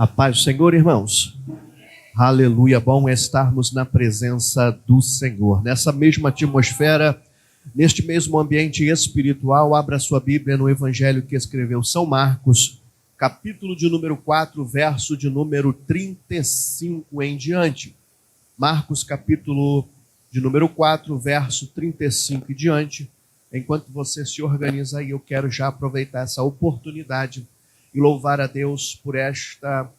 A paz do Senhor, irmãos. Aleluia, bom é estarmos na presença do Senhor. Nessa mesma atmosfera, neste mesmo ambiente espiritual, abra sua Bíblia no Evangelho que escreveu São Marcos, capítulo de número 4, verso de número 35 em diante. Marcos, capítulo de número 4, verso 35 em diante. Enquanto você se organiza aí, eu quero já aproveitar essa oportunidade e louvar a Deus por esta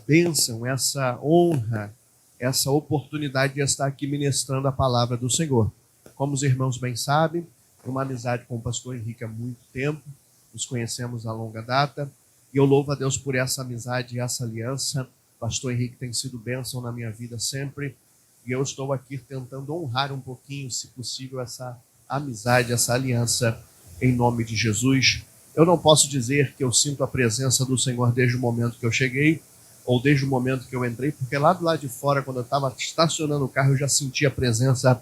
bênção, essa honra, essa oportunidade de estar aqui ministrando a palavra do Senhor. Como os irmãos bem sabem, uma amizade com o pastor Henrique há muito tempo, nos conhecemos a longa data, e eu louvo a Deus por essa amizade e essa aliança. O pastor Henrique tem sido bênção na minha vida sempre, e eu estou aqui tentando honrar um pouquinho, se possível, essa amizade, essa aliança, em nome de Jesus. Eu não posso dizer que eu sinto a presença do Senhor desde o momento que eu cheguei, ou desde o momento que eu entrei, porque lá do lado de fora, quando eu estava estacionando o carro, eu já senti a presença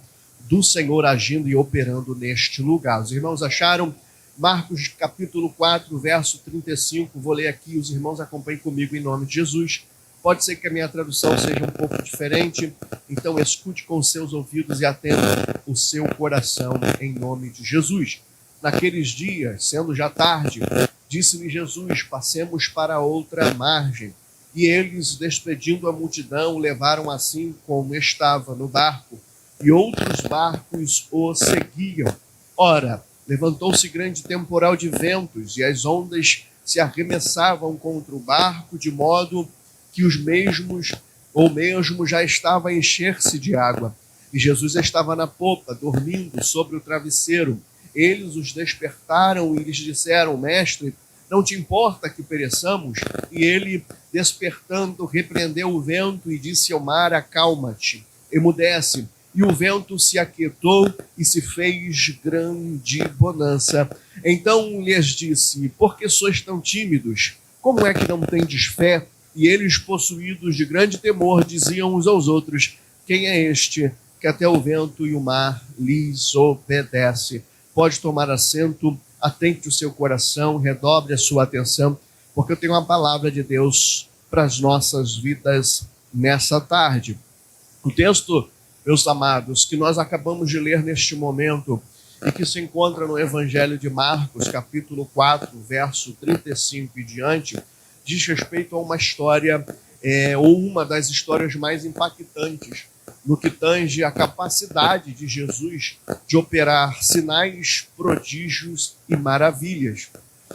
do Senhor agindo e operando neste lugar. Os irmãos acharam? Marcos capítulo 4, verso 35, vou ler aqui, os irmãos acompanhem comigo em nome de Jesus. Pode ser que a minha tradução seja um pouco diferente, então escute com os seus ouvidos e atenda o seu coração em nome de Jesus. Naqueles dias, sendo já tarde, disse-lhe Jesus: passemos para outra margem. E eles, despedindo a multidão, levaram assim como estava no barco, e outros barcos o seguiam. Ora, levantou-se grande temporal de ventos, e as ondas se arremessavam contra o barco, de modo que os mesmos, ou mesmo já estava a encher-se de água. E Jesus estava na popa, dormindo sobre o travesseiro. Eles os despertaram e lhes disseram: Mestre, não te importa que pereçamos? E ele, despertando, repreendeu o vento e disse ao mar: acalma-te, emudece. E o vento se aquietou e se fez grande bonança. Então lhes disse: por que sois tão tímidos? Como é que não tendes fé? E eles, possuídos de grande temor, diziam uns aos outros: quem é este que até o vento e o mar lhes obedece? Pode tomar assento, atente o seu coração, redobre a sua atenção, porque eu tenho uma palavra de Deus para as nossas vidas nessa tarde. O texto, meus amados, que nós acabamos de ler neste momento e que se encontra no Evangelho de Marcos, capítulo 4, verso 35 e diante, diz respeito a uma história, ou uma das histórias mais impactantes no que tange a capacidade de Jesus de operar sinais, prodígios e maravilhas.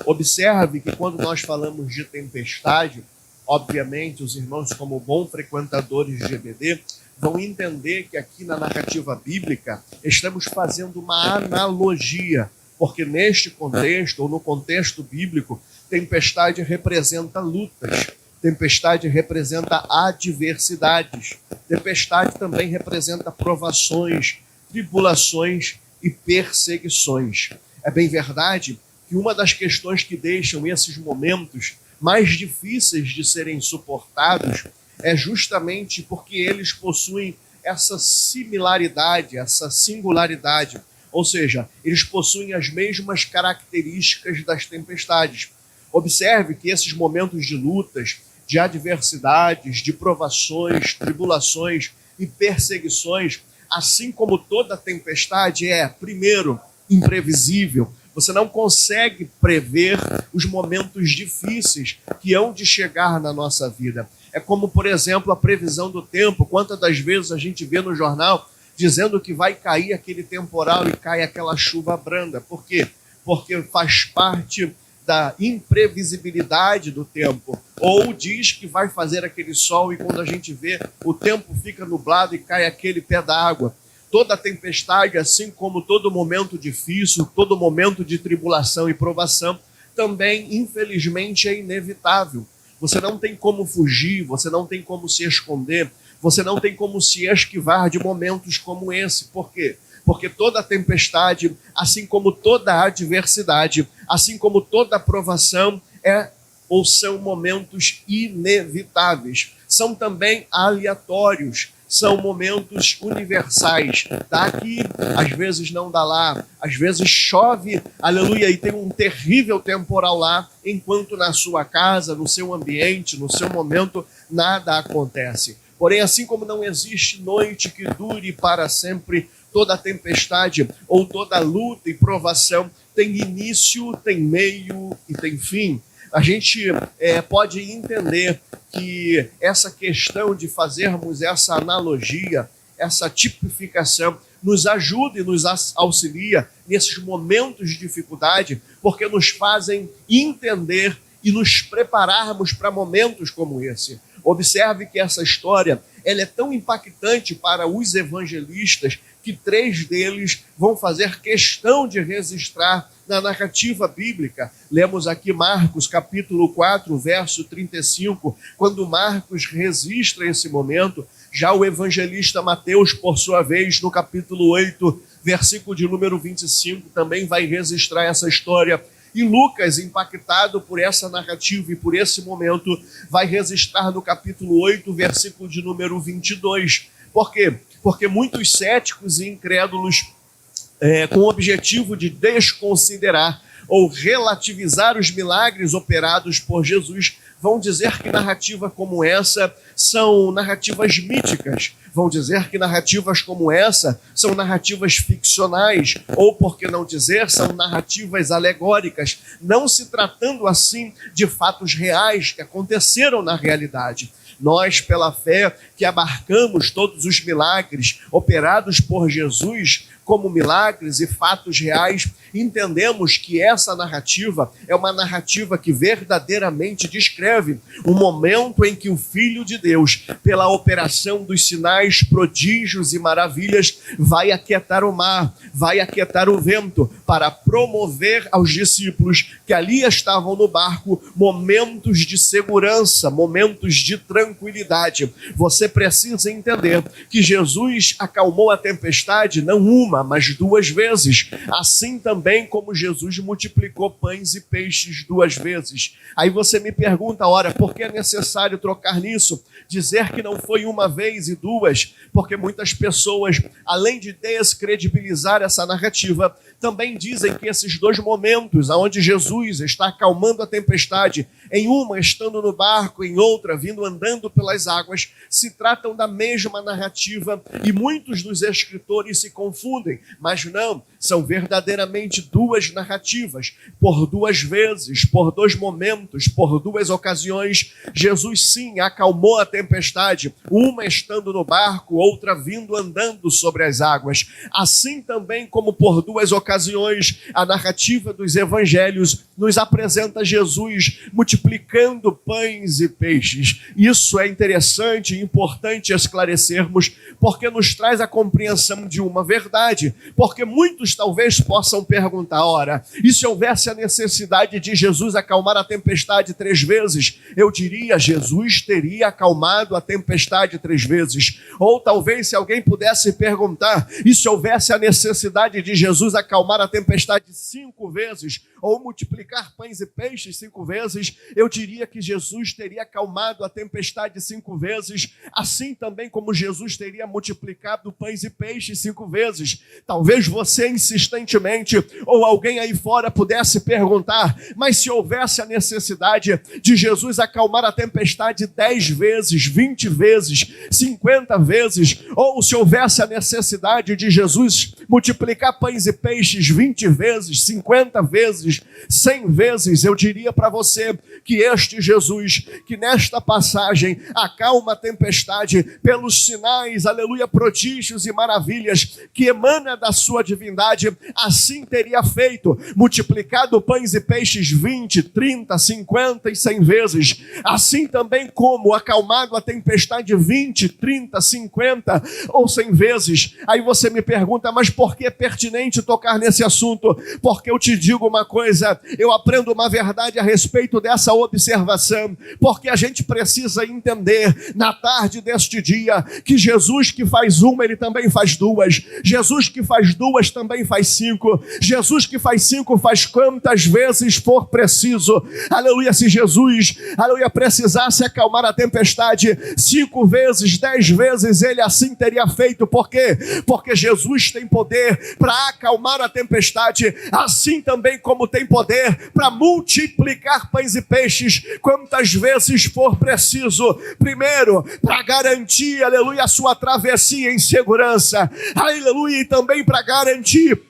Observe que quando nós falamos de tempestade, obviamente os irmãos, como bons frequentadores de EBD, vão entender que aqui na narrativa bíblica estamos fazendo uma analogia, porque neste contexto, ou no contexto bíblico, tempestade representa lutas, tempestade representa adversidades, tempestade também representa provações, tribulações e perseguições. É bem verdade que uma das questões que deixam esses momentos mais difíceis de serem suportados é justamente porque eles possuem essa similaridade, essa singularidade, ou seja, eles possuem as mesmas características das tempestades. Observe que esses momentos de lutas, de adversidades, de provações, tribulações e perseguições, assim como toda tempestade é, primeiro, imprevisível. Você não consegue prever os momentos difíceis que hão de chegar na nossa vida. É como, por exemplo, a previsão do tempo. Quantas das vezes a gente vê no jornal dizendo que vai cair aquele temporal e cai aquela chuva branda. Por quê? Porque faz parte da imprevisibilidade do tempo. Ou diz que vai fazer aquele sol e quando a gente vê, o tempo fica nublado e cai aquele pé d'água. Toda tempestade, assim como todo momento difícil, todo momento de tribulação e provação, também, infelizmente, é inevitável. Você não tem como fugir, você não tem como se esconder, você não tem como se esquivar de momentos como esse. Por quê? Porque toda tempestade, assim como toda adversidade, assim como toda provação, ou são momentos inevitáveis. São também aleatórios, são momentos universais. Dá aqui, às vezes não dá lá, às vezes chove, aleluia, e tem um terrível temporal lá, enquanto na sua casa, no seu ambiente, no seu momento, nada acontece. Porém, assim como não existe noite que dure para sempre, toda tempestade ou toda luta e provação tem início, tem meio e tem fim. A gente pode entender que essa questão de fazermos essa analogia, essa tipificação, nos ajuda e nos auxilia nesses momentos de dificuldade, porque nos fazem entender e nos prepararmos para momentos como esse. Observe que essa história ela é tão impactante para os evangelistas que 3 deles vão fazer questão de registrar na narrativa bíblica. Lemos aqui Marcos, capítulo 4, verso 35, quando Marcos registra esse momento. Já o evangelista Mateus, por sua vez, no capítulo 8, versículo de número 25, também vai registrar essa história. E Lucas, impactado por essa narrativa e por esse momento, vai registrar no capítulo 8, versículo de número 22. Por quê? Porque muitos céticos e incrédulos, com o objetivo de desconsiderar ou relativizar os milagres operados por Jesus, vão dizer que narrativas como essa são narrativas míticas, vão dizer que narrativas como essa são narrativas ficcionais, ou, por que não dizer, são narrativas alegóricas, não se tratando assim de fatos reais que aconteceram na realidade. Nós, pela fé que abarcamos todos os milagres operados por Jesus como milagres e fatos reais, entendemos que essa narrativa é uma narrativa que verdadeiramente descreve o momento em que o Filho de Deus, pela operação dos sinais, prodígios e maravilhas, vai aquietar o mar, vai aquietar o vento, para promover aos discípulos que ali estavam no barco momentos de segurança, momentos de tranquilidade. Você precisa entender que Jesus acalmou a tempestade não uma, mas 2 vezes, assim também como Jesus multiplicou pães e peixes 2 vezes. Aí você me pergunta, ora, por que é necessário trocar nisso? Dizer que não foi 1 vez e 2, porque muitas pessoas, além de descredibilizar essa narrativa, também dizem que esses 2 momentos, onde Jesus está acalmando a tempestade, em uma estando no barco, em outra vindo andando pelas águas, se tratam da mesma narrativa, e muitos dos escritores se confundem, mas não, são verdadeiramente 2 narrativas. Por 2 vezes, por 2 momentos, por 2 ocasiões, Jesus sim acalmou a tempestade, uma estando no barco, outra vindo andando sobre as águas. Assim também como por 2 ocasiões, a narrativa dos evangelhos nos apresenta Jesus multiplicando pães e peixes. Isso é interessante e importante esclarecermos, porque nos traz a compreensão de uma verdade. Porque muitos talvez possam perguntar, ora, e se houvesse a necessidade de Jesus acalmar a tempestade 3 vezes? Eu diria, Jesus teria acalmado a tempestade 3 vezes. Ou talvez se alguém pudesse perguntar, e se houvesse a necessidade de Jesus acalmar a tempestade 5 vezes? Ou multiplicar pães e peixes 5 vezes? Eu diria que Jesus teria acalmado a tempestade 5 vezes, assim também como Jesus teria multiplicado pães e peixes 5 vezes. Talvez você insistentemente, ou alguém aí fora pudesse perguntar, mas se houvesse a necessidade de Jesus acalmar a tempestade 10 vezes, 20 vezes, 50 vezes, ou se houvesse a necessidade de Jesus multiplicar pães e peixes 20 vezes, 50 vezes, 100 vezes, eu diria para você que este Jesus, que nesta passagem acalma a tempestade pelos sinais, aleluia, prodígios e maravilhas que emana da sua divindade, assim teria feito, multiplicado pães e peixes 20, 30, 50 e 100 vezes, assim também como acalmado a tempestade 20, 30, 50 ou 100 vezes. Aí você me pergunta, mas por que é pertinente tocar nesse assunto? Porque eu te digo uma coisa, eu aprendo uma verdade a respeito dessa observação, porque a gente precisa entender na tarde deste dia que Jesus que faz uma, ele também faz 2. Jesus Jesus que faz 2 também faz 5. Jesus que faz 5 faz quantas vezes for preciso. Aleluia, se Jesus, aleluia, precisasse acalmar a tempestade 5 vezes, 10 vezes, ele assim teria feito. Por quê? Porque Jesus tem poder para acalmar a tempestade, assim também como tem poder para multiplicar pães e peixes quantas vezes for preciso. Primeiro, para garantir, aleluia, a sua travessia em segurança, aleluia, e também para garantir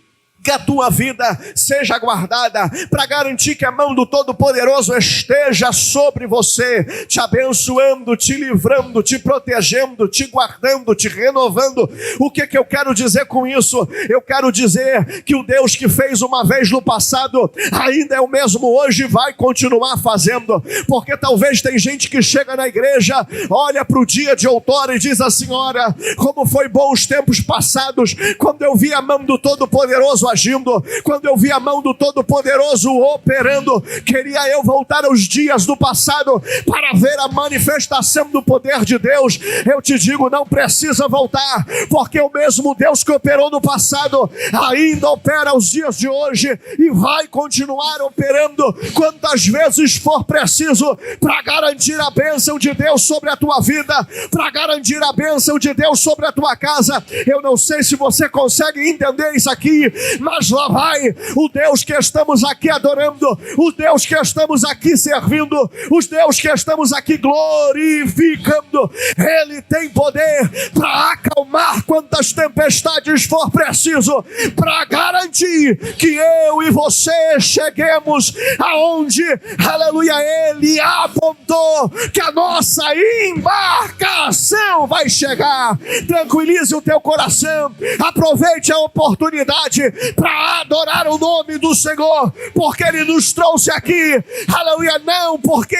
que a tua vida seja guardada, para garantir que a mão do Todo-Poderoso esteja sobre você, te abençoando, te livrando, te protegendo, te guardando, te renovando. O que eu quero dizer com isso? Eu quero dizer que o Deus que fez uma vez no passado, ainda é o mesmo hoje e vai continuar fazendo, porque talvez tem gente que chega na igreja, olha para o dia de outrora e diz assim: olha, como foi bom os tempos passados, quando eu vi a mão do Todo-Poderoso agindo, quando eu vi a mão do Todo-Poderoso operando. Queria eu voltar aos dias do passado para ver a manifestação do poder de Deus. Eu te digo, não precisa voltar, porque o mesmo Deus que operou no passado ainda opera aos dias de hoje e vai continuar operando quantas vezes for preciso para garantir a bênção de Deus sobre a tua vida, para garantir a bênção de Deus sobre a tua casa. Eu não sei se você consegue entender isso aqui, mas lá vai o Deus que estamos aqui adorando, o Deus que estamos aqui servindo, os Deus que estamos aqui glorificando. Ele tem poder para acalmar quantas tempestades for preciso, para garantir que eu e você cheguemos aonde, aleluia, Ele apontou que a nossa embarcação vai chegar. Tranquilize o teu coração, aproveite a oportunidade para adorar o nome do Senhor, porque Ele nos trouxe aqui, aleluia, não porque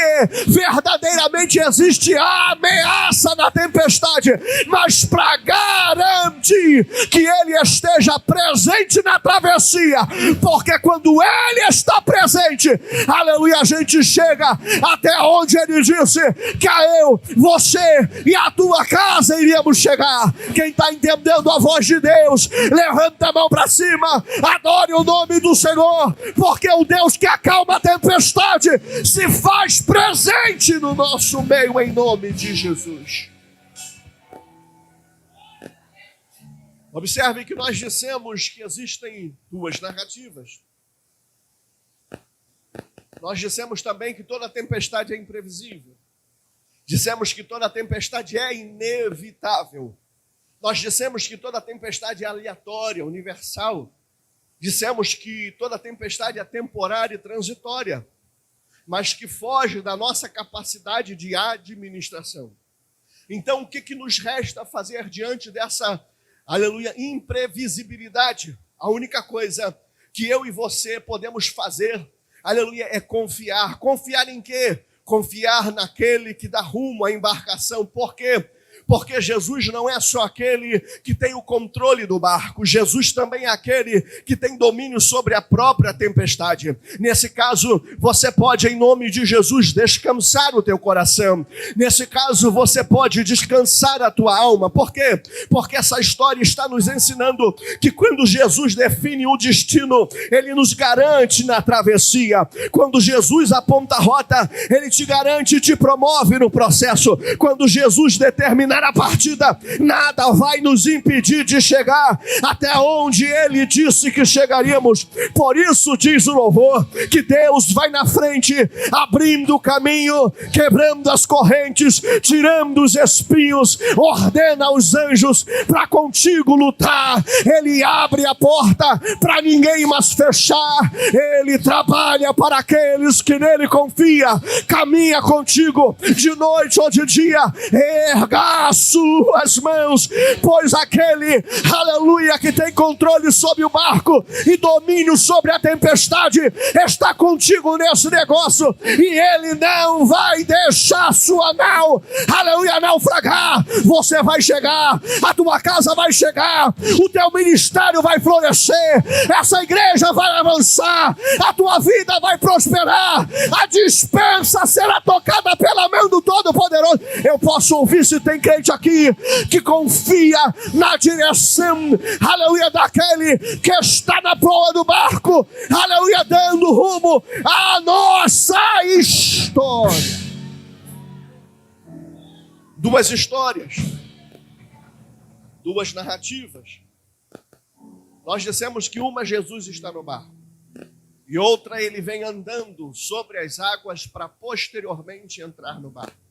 verdadeiramente existe a ameaça da tempestade, mas para garantir que Ele esteja presente na travessia, porque quando Ele está presente, aleluia, a gente chega até onde Ele disse que eu, você e a tua casa iríamos chegar. Quem está entendendo a voz de Deus, levanta a mão para cima, adore o nome do Senhor, porque o Deus que acalma a tempestade se faz presente no nosso meio, em nome de Jesus. Observe que nós dissemos que existem 2 narrativas. Nós dissemos também que toda tempestade é imprevisível. Dissemos que toda tempestade é inevitável. Nós dissemos que toda tempestade é aleatória, universal. Dissemos que toda tempestade é temporária e transitória, mas que foge da nossa capacidade de administração. Então, o que nos resta fazer diante dessa, aleluia, imprevisibilidade? A única coisa que eu e você podemos fazer, aleluia, é confiar. Confiar em quê? Confiar naquele que dá rumo à embarcação. Por quê? Porque Jesus não é só aquele que tem o controle do barco, Jesus também é aquele que tem domínio sobre a própria tempestade. Nesse caso, você pode, em nome de Jesus, descansar o teu coração. Nesse caso, você pode descansar a tua alma. Por quê? Porque essa história está nos ensinando que quando Jesus define o destino, Ele nos garante na travessia. Quando Jesus aponta a rota, Ele te garante e te promove no processo. Quando Jesus determina a partida, nada vai nos impedir de chegar até onde Ele disse que chegaríamos. Por isso diz o louvor que Deus vai na frente, abrindo o caminho, quebrando as correntes, tirando os espinhos, ordena aos anjos para contigo lutar. Ele abre a porta para ninguém mais fechar. Ele trabalha para aqueles que nele confiam, caminha contigo de noite ou de dia. Erga as suas mãos, pois aquele, aleluia, que tem controle sobre o barco e domínio sobre a tempestade está contigo nesse negócio, e Ele não vai deixar sua nau, aleluia, naufragar. Você vai chegar, a tua casa vai chegar, o teu ministério vai florescer, essa igreja vai avançar, a tua vida vai prosperar, a despensa será tocada pela mão do Todo-Poderoso. Eu posso posso ouvir se tem crente aqui que confia na direção, aleluia, daquele que está na proa do barco, aleluia, dando rumo à nossa história. Duas histórias, duas narrativas. Nós dissemos que uma, Jesus está no barco, e outra, ele vem andando sobre as águas para posteriormente entrar no barco.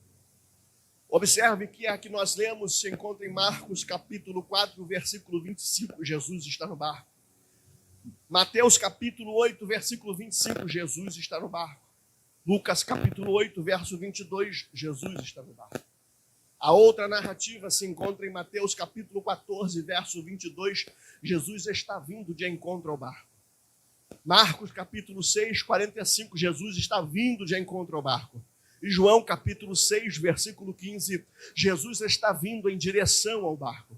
Observe que a que nós lemos se encontra em Marcos capítulo 4, versículo 25, Jesus está no barco. Mateus capítulo 8, versículo 25, Jesus está no barco. Lucas capítulo 8, verso 22, Jesus está no barco. A outra narrativa se encontra em Mateus capítulo 14, verso 22, Jesus está vindo de encontro ao barco. Marcos capítulo 6, 45, Jesus está vindo de encontro ao barco. E João capítulo 6, versículo 15, Jesus está vindo em direção ao barco.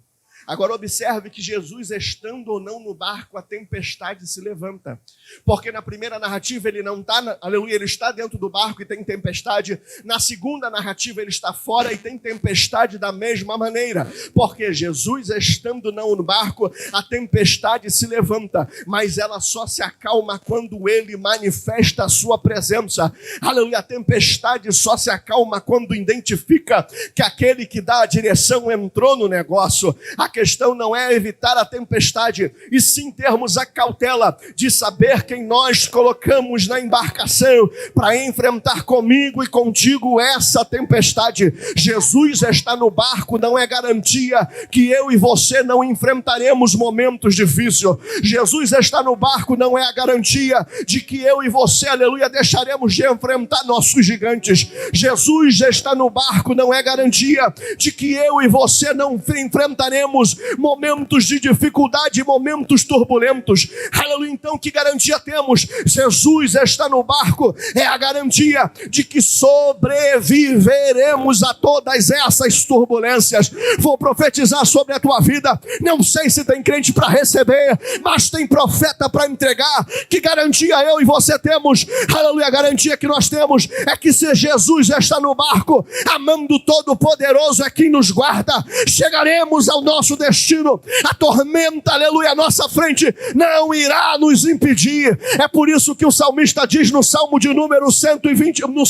Agora observe que Jesus, estando ou não no barco, a tempestade se levanta. Porque na primeira narrativa ele não está, aleluia, ele está dentro do barco e tem tempestade. Na segunda narrativa ele está fora e tem tempestade da mesma maneira. Porque Jesus, estando não no barco, a tempestade se levanta. Mas ela só se acalma quando ele manifesta a sua presença. Aleluia, a tempestade só se acalma quando identifica que aquele que dá a direção entrou no negócio. A questão não é evitar a tempestade, e sim termos a cautela de saber quem nós colocamos na embarcação para enfrentar comigo e contigo essa tempestade. Jesus está no barco não é garantia que eu e você não enfrentaremos momentos difíceis. Jesus está no barco não é a garantia de que eu e você, aleluia, deixaremos de enfrentar nossos gigantes. Jesus está no barco não é garantia de que eu e você não enfrentaremos momentos de dificuldade, momentos turbulentos. Aleluia, então que garantia temos? Jesus está no barco, é a garantia de que sobreviveremos a todas essas turbulências. Vou profetizar sobre a tua vida, não sei se tem crente para receber, mas tem profeta para entregar. Que garantia eu e você temos? Aleluia, a garantia que nós temos é que se Jesus está no barco, a mão do Todo-Poderoso é quem nos guarda. Chegaremos ao nosso destino, a tormenta, aleluia, à nossa frente não irá nos impedir. É por isso que o salmista diz no Salmo de número 120, no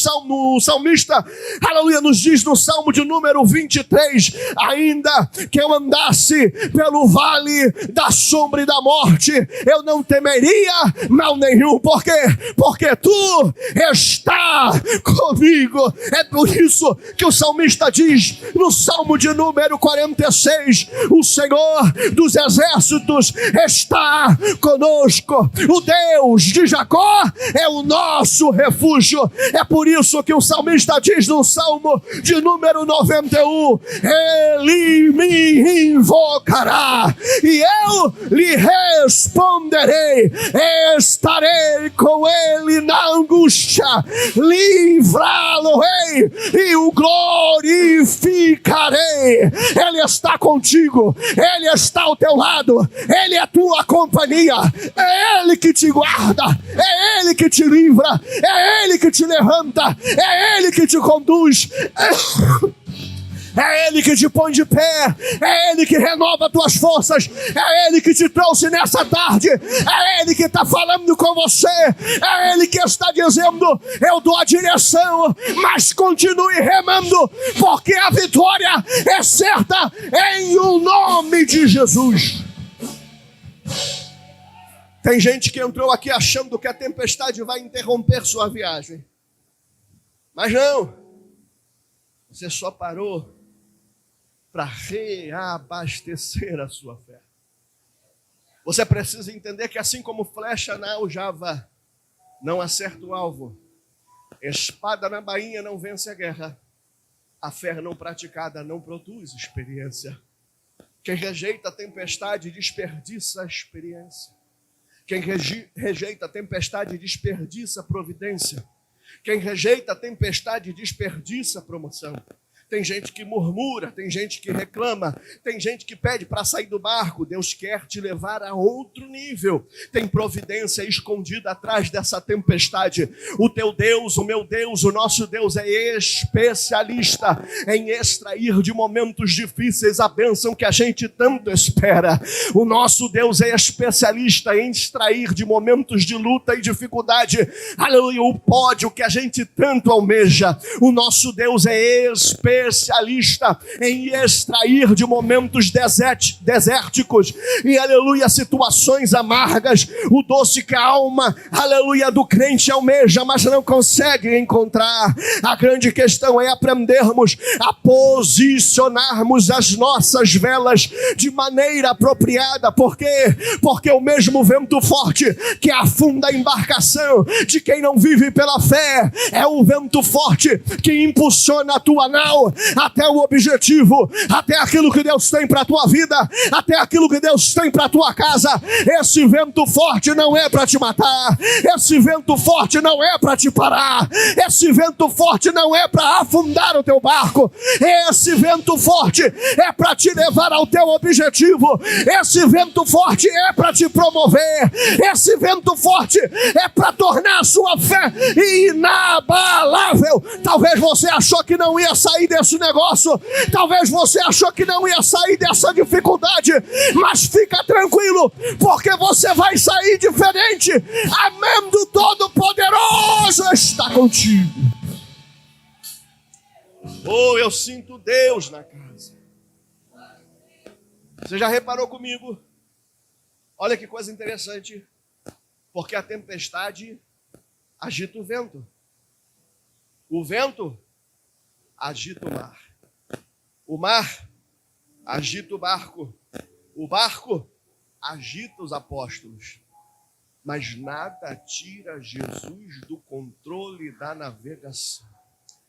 salmista, aleluia, nos diz no Salmo de número 23, ainda que eu andasse pelo vale da sombra e da morte, eu não temeria mal nenhum. Por quê? Porque tu está comigo. É por isso que o salmista diz no Salmo de número 46, o Senhor dos exércitos está conosco. O Deus de Jacó é o nosso refúgio. É por isso que o salmista diz no Salmo de número 91, ele me invocará e eu lhe responderei, estarei com ele na angústia, livrá-lo-ei e o glorificarei. Ele está contigo, ele está ao teu lado, ele é tua companhia, é ele que te guarda, é ele que te livra, é ele que te levanta, é ele que te conduz, é ele que te põe de pé, é ele que renova tuas forças, é ele que te trouxe nessa tarde, é ele que está falando com você, é ele que está dizendo, eu dou a direção, mas continue remando, porque a vitória é certa em o nome de Jesus. Tem gente que entrou aqui achando que a tempestade vai interromper sua viagem, mas não, você só parou para reabastecer a sua fé. Você precisa entender que assim como flecha na aljava não acerta o alvo, espada na bainha não vence a guerra, a fé não praticada não produz experiência. Quem rejeita a tempestade desperdiça a experiência. Quem rejeita a tempestade desperdiça a providência. Quem rejeita a tempestade desperdiça a promoção. Tem gente que murmura, tem gente que reclama, tem gente que pede para sair do barco. Deus quer te levar a outro nível. Tem providência escondida atrás dessa tempestade. O teu Deus, o meu Deus, o nosso Deus é especialista em extrair de momentos difíceis a bênção que a gente tanto espera. O nosso Deus é especialista em extrair de momentos de luta e dificuldade, aleluia, o pódio que a gente tanto almeja. O nosso Deus é especialista em extrair de momentos desérticos e, aleluia, situações amargas, o doce que a alma, aleluia, do crente almeja, mas não consegue encontrar. A grande questão é aprendermos a posicionarmos as nossas velas de maneira apropriada. Por quê? Porque o mesmo vento forte que afunda a embarcação de quem não vive pela fé é o vento forte que impulsiona a tua nau até o objetivo, até aquilo que Deus tem para a tua vida, até aquilo que Deus tem para a tua casa. Esse vento forte não é para te matar, esse vento forte não é para te parar, esse vento forte não é para afundar o teu barco, esse vento forte é para te levar ao teu objetivo, esse vento forte é para te promover, esse vento forte é para tornar a sua fé inabalável. Talvez você achou que não ia sair desse negócio, talvez você achou que não ia sair dessa dificuldade, mas fica tranquilo, porque você vai sair diferente. Amém do Todo-Poderoso está contigo. Oh, eu sinto Deus na casa. Você já reparou comigo? Olha que coisa interessante. Porque a tempestade agita o vento. O vento agita o mar. O mar agita o barco. O barco agita os apóstolos. Mas nada tira Jesus do controle da navegação.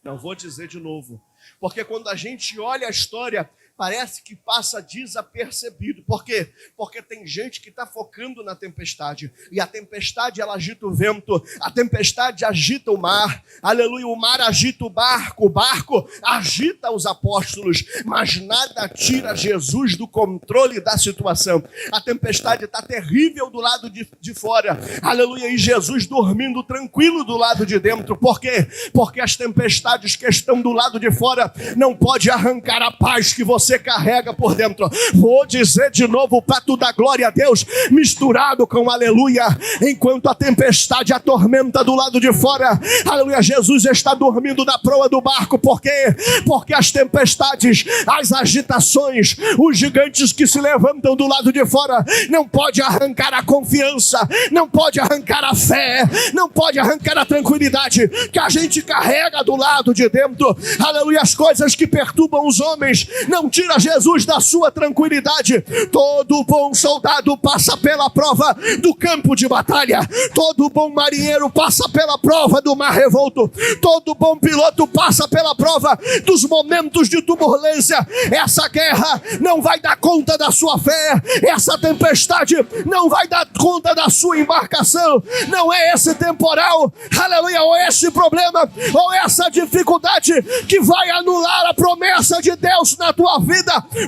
Não vou dizer de novo. Porque quando a gente olha a história, parece que passa desapercebido. Por quê? Porque tem gente que está focando na tempestade. E a tempestade, ela agita o vento. A tempestade agita o mar. Aleluia, o mar agita o barco agita os apóstolos. Mas nada tira Jesus do controle da situação. A tempestade está terrível do lado de fora. Aleluia, e Jesus dormindo tranquilo do lado de dentro. Por quê? Porque as tempestades que estão do lado de fora não pode arrancar a paz que você carrega por dentro. Vou dizer de novo para tu dar glória a Deus, misturado com aleluia. Enquanto a tempestade atormenta do lado de fora, aleluia, Jesus está dormindo na proa do barco. Por quê? Porque as tempestades, as agitações, os gigantes que se levantam do lado de fora, não pode arrancar a confiança, não pode arrancar a fé, não pode arrancar a tranquilidade que a gente carrega do lado de dentro. Aleluia, as coisas que perturbam os homens não tira Jesus da sua tranquilidade. Todo bom soldado passa pela prova do campo de batalha. Todo bom marinheiro passa pela prova do mar revolto. Todo bom piloto passa pela prova dos momentos de turbulência. Essa guerra não vai dar conta da sua fé. Essa tempestade não vai dar conta da sua embarcação. Não é esse temporal, aleluia, ou esse problema, ou essa dificuldade que vai anular a promessa de Deus na tua vida.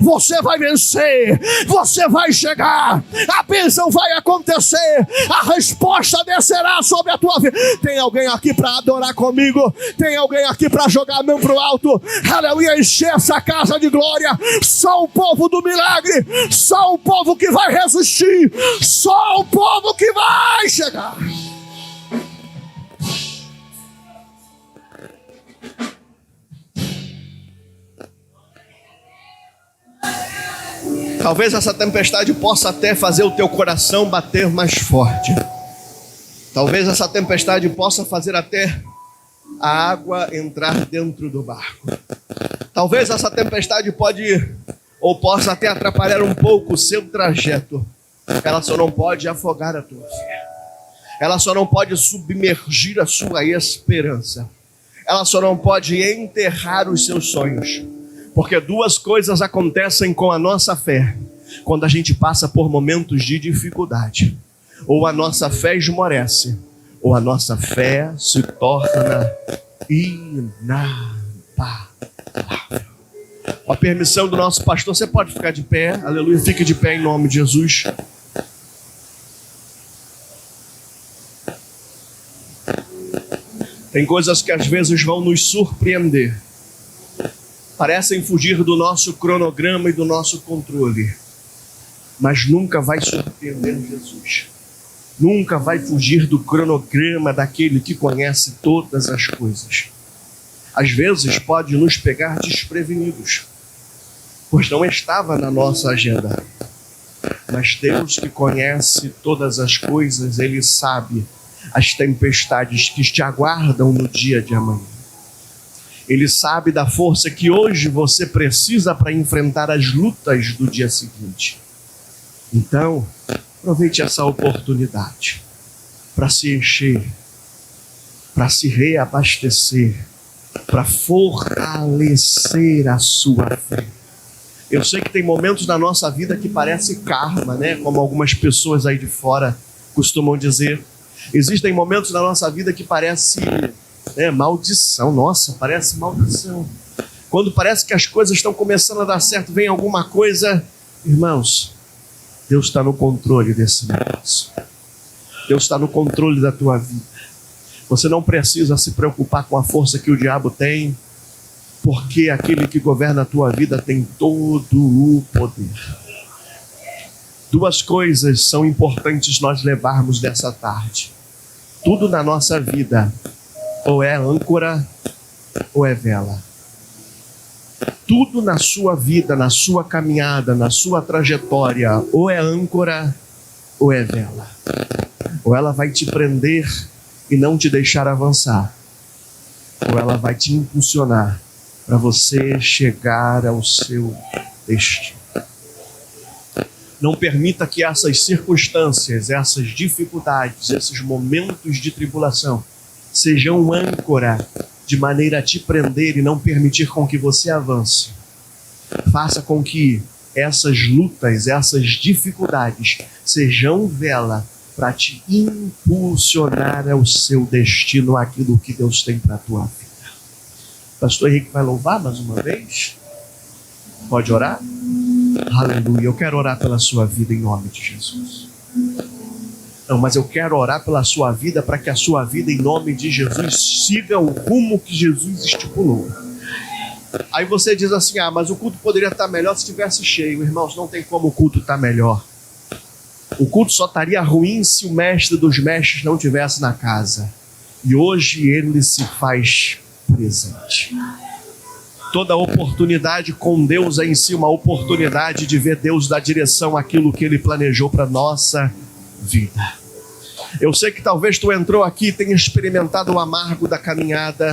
Você vai vencer, você vai chegar, a bênção vai acontecer, a resposta descerá sobre a tua vida. Tem alguém aqui para adorar comigo? Tem alguém aqui para jogar a mão pro alto? Aleluia, encher essa casa de glória. Só o povo do milagre, só o povo que vai resistir, só o povo que vai chegar. Talvez essa tempestade possa até fazer o teu coração bater mais forte. Talvez essa tempestade possa fazer até a água entrar dentro do barco. Talvez essa tempestade possa até atrapalhar um pouco o seu trajeto. Ela só não pode afogar a tua fé. Ela só não pode submergir a sua esperança. Ela só não pode enterrar os seus sonhos. Porque duas coisas acontecem com a nossa fé quando a gente passa por momentos de dificuldade. Ou a nossa fé esmorece, ou a nossa fé se torna inabalável. Com a permissão do nosso pastor, você pode ficar de pé. Aleluia, fique de pé em nome de Jesus. Tem coisas que às vezes vão nos surpreender. Parecem fugir do nosso cronograma e do nosso controle. Mas nunca vai surpreender Jesus. Nunca vai fugir do cronograma daquele que conhece todas as coisas. Às vezes pode nos pegar desprevenidos, pois não estava na nossa agenda. Mas Deus, que conhece todas as coisas, Ele sabe as tempestades que te aguardam no dia de amanhã. Ele sabe da força que hoje você precisa para enfrentar as lutas do dia seguinte. Então, aproveite essa oportunidade para se encher, para se reabastecer, para fortalecer a sua fé. Eu sei que tem momentos na nossa vida que parece karma, né? Como algumas pessoas aí de fora costumam dizer. Existem momentos na nossa vida que parece maldição. Nossa, parece maldição. Quando parece que as coisas estão começando a dar certo, vem alguma coisa. Irmãos, Deus está no controle desse negócio. Deus está no controle da tua vida. Você não precisa se preocupar com a força que o diabo tem, porque aquele que governa a tua vida tem todo o poder. Duas coisas são importantes nós levarmos dessa tarde. Tudo na nossa vida ou é âncora ou é vela. Tudo na sua vida, na sua caminhada, na sua trajetória, ou é âncora ou é vela. Ou ela vai te prender e não te deixar avançar, ou ela vai te impulsionar para você chegar ao seu destino. Não permita que essas circunstâncias, essas dificuldades, esses momentos de tribulação sejam âncora de maneira a te prender e não permitir com que você avance. Faça com que essas lutas, essas dificuldades sejam vela para te impulsionar ao seu destino, aquilo que Deus tem para a tua vida. Pastor Henrique vai louvar mais uma vez? Pode orar? Aleluia. Eu quero orar pela sua vida em nome de Jesus. Não, mas eu quero orar pela sua vida para que a sua vida em nome de Jesus siga o rumo que Jesus estipulou. Aí você diz assim, mas o culto poderia estar melhor se estivesse cheio. Irmãos, não tem como o culto estar melhor. O culto só estaria ruim se o mestre dos mestres não estivesse na casa. E hoje ele se faz presente. Toda oportunidade com Deus é em si uma oportunidade de ver Deus dar direção àquilo que Ele planejou para a nossa vida. Eu sei que talvez tu entrou aqui e tenha experimentado o amargo da caminhada.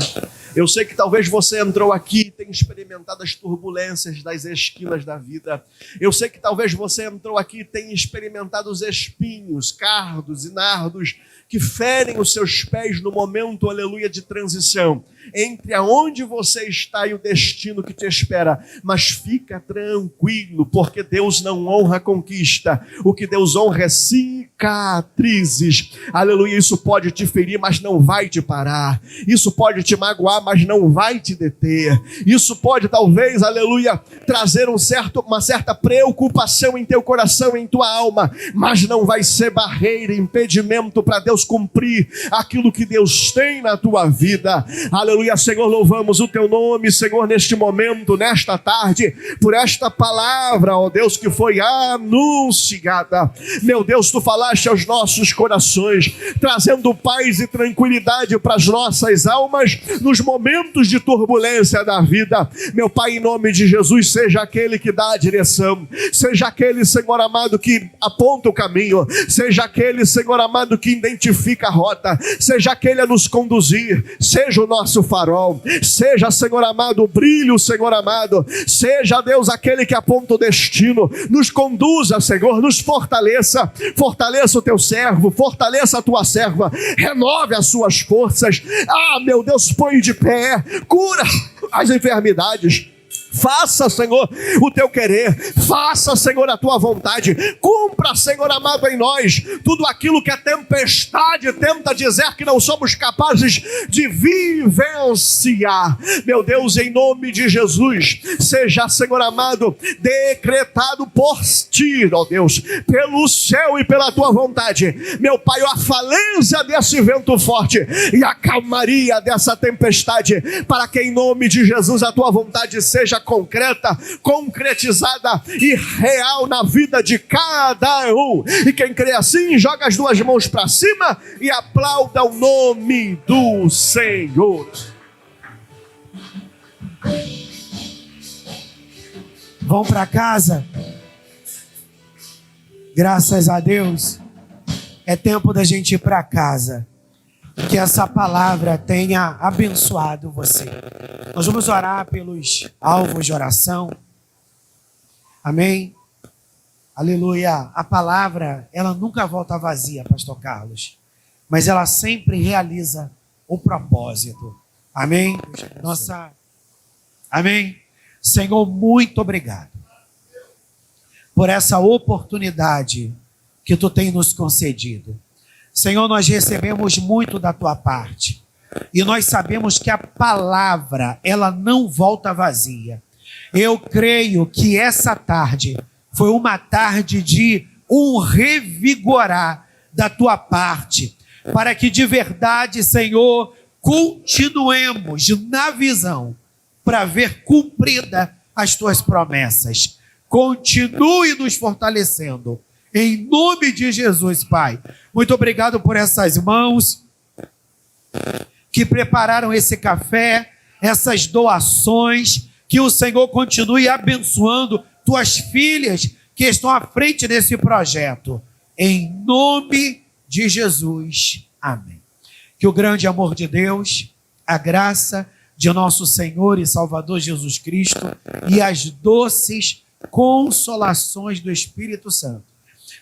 Eu sei que talvez você entrou aqui e tenha experimentado as turbulências das esquinas da vida. Eu sei que talvez você entrou aqui e tenha experimentado os espinhos, cardos e nardos que ferem os seus pés no momento, aleluia, de transição entre aonde você está e o destino que te espera. Mas fica tranquilo, porque Deus não honra a conquista. O que Deus honra é cicatrizes. Aleluia, isso pode te ferir, mas não vai te parar. Isso pode te magoar, mas não vai te deter. Isso pode, talvez, aleluia, trazer uma certa preocupação em teu coração, em tua alma, mas não vai ser barreira, impedimento para Deus cumprir aquilo que Deus tem na tua vida. Aleluia, Senhor, louvamos o teu nome, Senhor, neste momento, nesta tarde, por esta palavra, ó Deus, que foi anunciada. Meu Deus, tu falaste aos nossos corações, trazendo paz e tranquilidade para as nossas almas nos momentos de turbulência da vida. Meu Pai, em nome de Jesus, seja aquele que dá a direção, seja aquele, Senhor amado, que aponta o caminho, seja aquele, Senhor amado, que identifica a rota, seja aquele a nos conduzir, seja o nosso farol, seja, Senhor amado, o brilho, Senhor amado, seja, Deus, aquele que aponta o destino, nos conduza, Senhor, nos fortaleça o teu servo, fortaleça a tua serva, renove as suas forças, meu Deus, põe de pé, cura as enfermidades, Faça, Senhor, o teu querer. Faça, Senhor, a tua vontade. Cumpra, Senhor amado, em nós tudo aquilo que a tempestade tenta dizer que não somos capazes de vivenciar. Meu Deus, em nome de Jesus, seja, Senhor amado, decretado por ti, ó Deus, pelo céu e pela tua vontade, meu Pai, a falência desse vento forte e a calmaria dessa tempestade, para que em nome de Jesus a tua vontade seja concreta, concretizada e real na vida de cada um. E quem crê assim, joga as duas mãos para cima e aplauda o nome do Senhor. Vão para casa? Graças a Deus. É tempo da gente ir para casa. Que essa palavra tenha abençoado você. Nós vamos orar pelos alvos de oração. Amém? Aleluia. A palavra, ela nunca volta vazia, Pastor Carlos. Mas ela sempre realiza o propósito. Amém? Amém? Senhor, muito obrigado por essa oportunidade que tu tem nos concedido. Senhor, nós recebemos muito da tua parte. E nós sabemos que a palavra, ela não volta vazia. Eu creio que essa tarde foi uma tarde de um revigorar da tua parte, para que de verdade, Senhor, continuemos na visão para ver cumprida as tuas promessas. Continue nos fortalecendo. Em nome de Jesus, Pai. Muito obrigado por essas mãos que prepararam esse café, essas doações. Que o Senhor continue abençoando tuas filhas que estão à frente desse projeto. Em nome de Jesus. Amém. Que o grande amor de Deus, a graça de nosso Senhor e Salvador Jesus Cristo e as doces consolações do Espírito Santo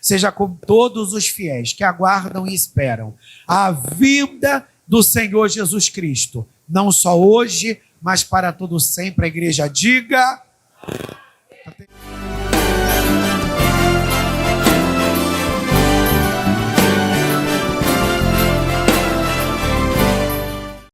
seja com todos os fiéis que aguardam e esperam a vinda do Senhor Jesus Cristo, não só hoje, mas para todo sempre. A igreja diga...